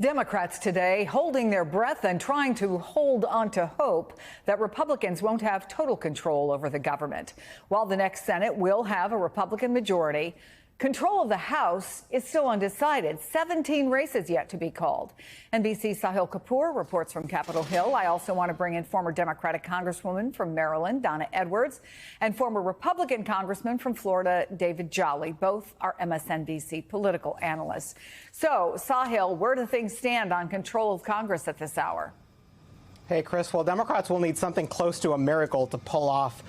Democrats today holding their breath and trying to hold on to hope that Republicans won't have total control over the government. While the next Senate will have a Republican majority, control of the House is still undecided. 17 races yet to be called. NBC's Sahil Kapoor reports from Capitol Hill. I also want to bring in former Democratic Congresswoman from Maryland, Donna Edwards, and former Republican Congressman from Florida, David Jolly. Both are MSNBC political analysts. So, Sahil, where do things stand on control of Congress at this hour? Hey, Chris. Well, Democrats will need something close to a miracle to pull off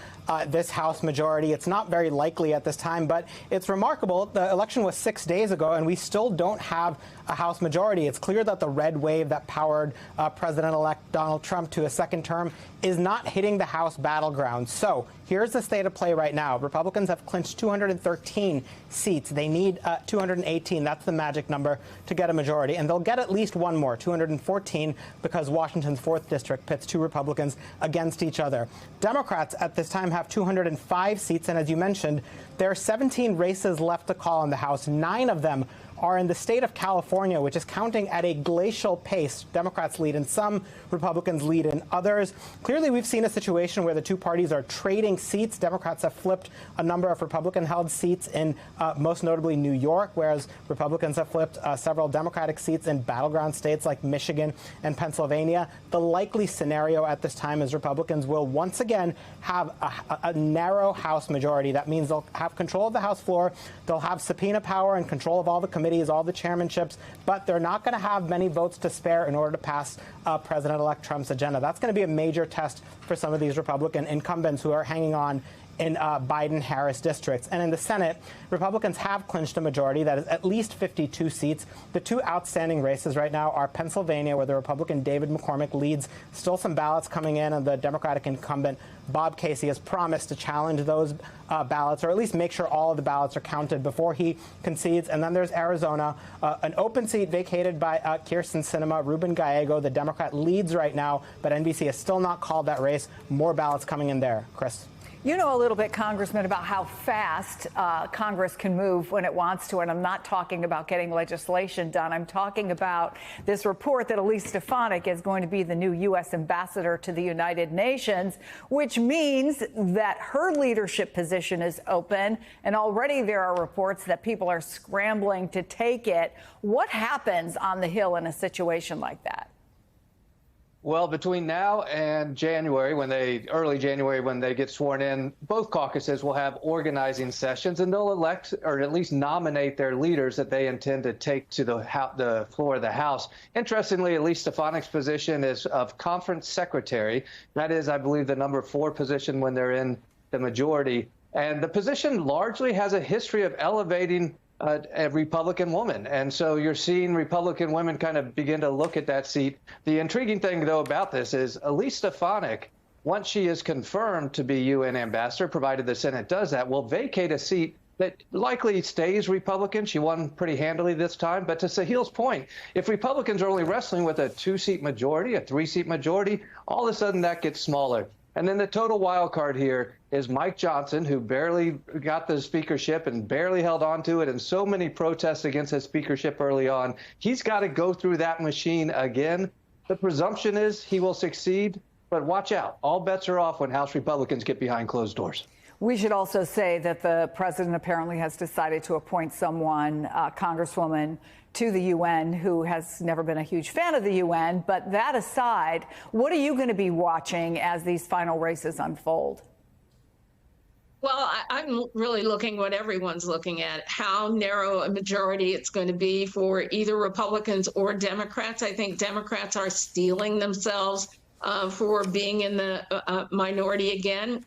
this House majority. It's not very likely at this time, but it's remarkable. The election was 6 days ago, and we still don't have a House majority. It's clear that the red wave that powered President-elect Donald Trump to a second term is not hitting the House battleground. So here's the state of play right now. Republicans have clinched 213 seats. They need 218. That's the magic number to get a majority. And they'll get at least one more, 214, because Washington's 4th district pits two Republicans against each other. Democrats at this time have 205 seats. And as you mentioned, there are 17 races left to call in the House. 9 of them are in the state of California, which is counting at a glacial pace. Democrats lead in some, Republicans lead in others. Clearly, we've seen a situation where the two parties are trading seats. Democrats have flipped a number of Republican-held seats in most notably New York, whereas Republicans have flipped several Democratic seats in battleground states like Michigan and Pennsylvania. The likely scenario at this time is Republicans will once again have a narrow House majority. That means they'll have control of the House floor. They'll have subpoena power and control of all the committees, all the chairmanships, but they're not going to have many votes to spare in order to pass President-elect Trump's agenda. That's going to be a major test for some of these Republican incumbents who are hanging on in Biden-Harris districts. And in the Senate, Republicans have clinched a majority that is at least 52 seats. The two outstanding races right now are Pennsylvania, where the Republican David McCormick leads. Still some ballots coming in, and the Democratic incumbent Bob Casey has promised to challenge those ballots, or at least make sure all of the ballots are counted before he concedes. And then there's Arizona, an open seat vacated by Kyrsten Sinema. Ruben Gallego, the Democrat, leads right now, but NBC has still not called that race. More ballots coming in there. Chris? You know a little bit, Congressman, about how fast Congress can move when it wants to, and I'm not talking about getting legislation done. I'm talking about this report that Elise Stefanik is going to be the new U.S. ambassador to the United Nations, which means that her leadership position is open, and already there are reports that people are scrambling to take it. What happens on the Hill in a situation like that? Well, between now and January, early January, when they get sworn in, both caucuses will have organizing sessions, and they'll elect or at least nominate their leaders that they intend to take to the floor of the House. Interestingly, Elise Stefanik's position is of conference secretary. That is, I believe, the number 4 position when they're in the majority. And the position largely has a history of elevating a Republican woman. And so you're seeing Republican women kind of begin to look at that seat. The intriguing thing, though, about this is Elise Stefanik, once she is confirmed to be UN ambassador, provided the Senate does that, will vacate a seat that likely stays Republican. She won pretty handily this time. But to Sahil's point, if Republicans are only wrestling with a 2-seat majority, a 3-seat majority, all of a sudden that gets smaller. And then the total wild card here is Mike Johnson, who barely got the speakership and barely held on to it, and so many protests against his speakership early on. He's got to go through that machine again. The presumption is he will succeed, but watch out. All bets are off when House Republicans get behind closed doors. We should also say that the president apparently has decided to appoint someone, Congresswoman, to the UN who has never been a huge fan of the UN. But that aside, what are you going to be watching as these final races unfold? Well, I'm really looking what everyone's looking at, how narrow a majority it's going to be for either Republicans or Democrats. I think Democrats are steeling themselves for being in the minority again.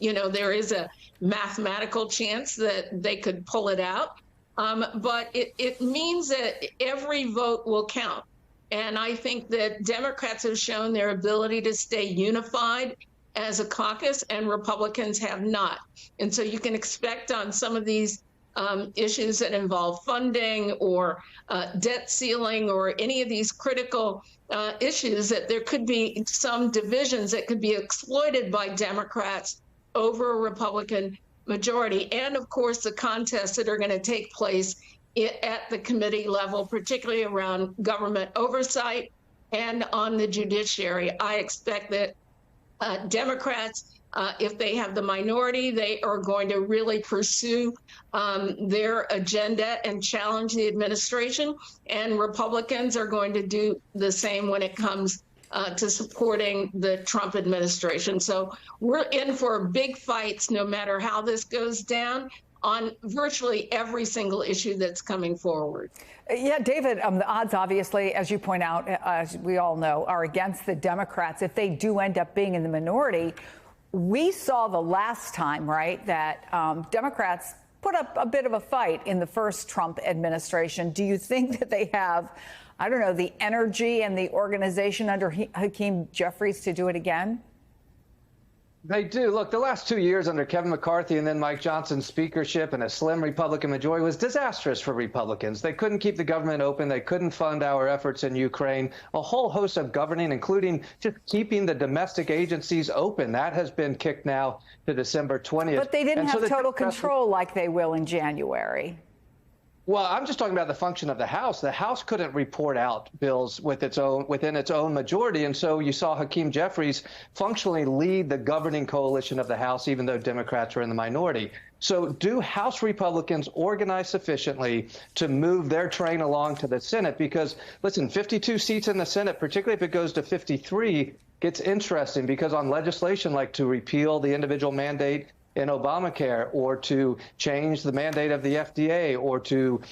You know, there is a mathematical chance that they could pull it out. But it means that every vote will count. And I think that Democrats have shown their ability to stay unified as a caucus, and Republicans have not. And so you can expect on some of these issues that involve funding or debt ceiling or any of these critical issues that there could be some divisions that could be exploited by Democrats over a Republican majority. And of course, the contests that are going to take place at the committee level, particularly around government oversight and on the judiciary. I expect that Democrats, if they have the minority, they are going to really pursue their agenda and challenge the administration. And Republicans are going to do the same when it comes to supporting the Trump administration. So we're in for big fights no matter how this goes down on virtually every single issue that's coming forward. Yeah, David, the odds, obviously, as you point out, as we all know, are against the Democrats. If they do end up being in the minority, we saw the last time, right, that Democrats put up a bit of a fight in the first Trump administration. Do you think that they have, I don't know, the energy and the organization under Hakeem Jeffries to do it again? They do. Look, the last 2 years under Kevin McCarthy and then Mike Johnson's speakership and a slim Republican majority was disastrous for Republicans. They couldn't keep the government open. They couldn't fund our efforts in Ukraine. A whole host of governing, including just keeping the domestic agencies open. That has been kicked now to December 20th. But they didn't have total control like they will in January. Well, I'm just talking about the function of the House. The House couldn't report out bills within its own majority. And so you saw Hakeem Jeffries functionally lead the governing coalition of the House, even though Democrats were in the minority. So do House Republicans organize sufficiently to move their train along to the Senate? Because, listen, 52 seats in the Senate, particularly if it goes to 53, gets interesting because on legislation like to repeal the individual mandate in Obamacare, or to change the mandate of the FDA, or to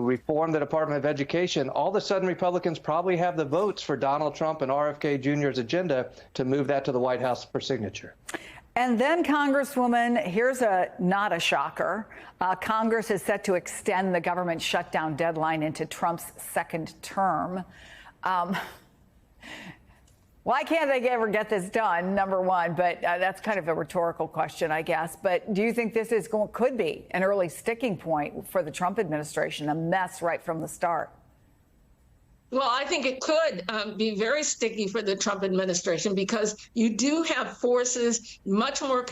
reform the Department of Education, all of a sudden Republicans probably have the votes for Donald Trump and RFK Jr.'s agenda to move that to the White House for signature. And then, Congresswoman, here's not a shocker. Congress is set to extend the government shutdown deadline into Trump's second term. Why can't they ever get this done, number one? But that's kind of a rhetorical question, I guess. But do you think this could be an early sticking point for the Trump administration, a mess right from the start? Well, I think it could be very sticky for the Trump administration because you do have forces, much more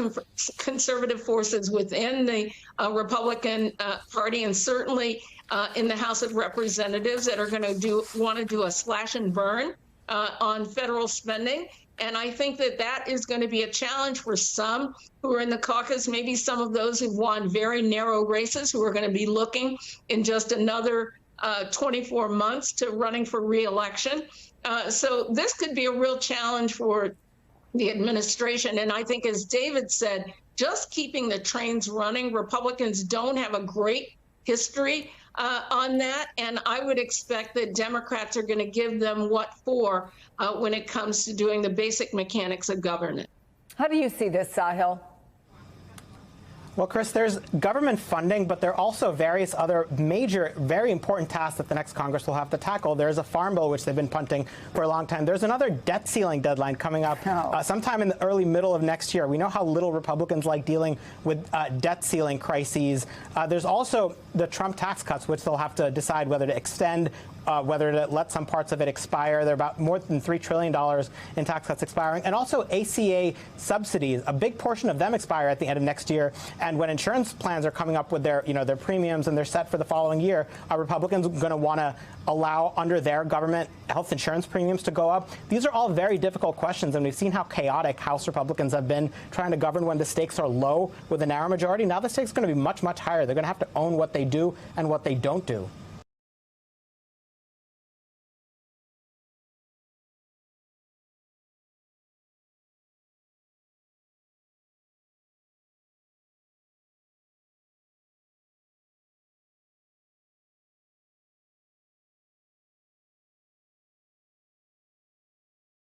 conservative forces within the Republican Party, and certainly in the House of Representatives that are going to want to do a slash and burn on federal spending. And I think that is going to be a challenge for some who are in the caucus, maybe some of those who've won very narrow races who are going to be looking in just another 24 months to running for re-election. So this could be a real challenge for the administration. And I think, as David said, just keeping the trains running, Republicans don't have a great history on that, and I would expect that Democrats are going to give them what for when it comes to doing the basic mechanics of governance. How do you see this, Sahil? Well, Chris, there's government funding, but there are also various other major, very important tasks that the next Congress will have to tackle. There's a farm bill, which they've been punting for a long time. There's another debt ceiling deadline coming up sometime in the early middle of next year. We know how little Republicans like dealing with debt ceiling crises. There's also the Trump tax cuts, which they'll have to decide whether to extend, whether to let some parts of it expire. There are about more than $3 trillion in tax cuts expiring. And also ACA subsidies. A big portion of them expire at the end of next year. And when insurance plans are coming up with their premiums and they're set for the following year, are Republicans going to want to allow under their government health insurance premiums to go up? These are all very difficult questions, and we've seen how chaotic House Republicans have been trying to govern when the stakes are low with a narrow majority. Now the stakes are going to be much, much higher. They're going to have to own what they do and what they don't do.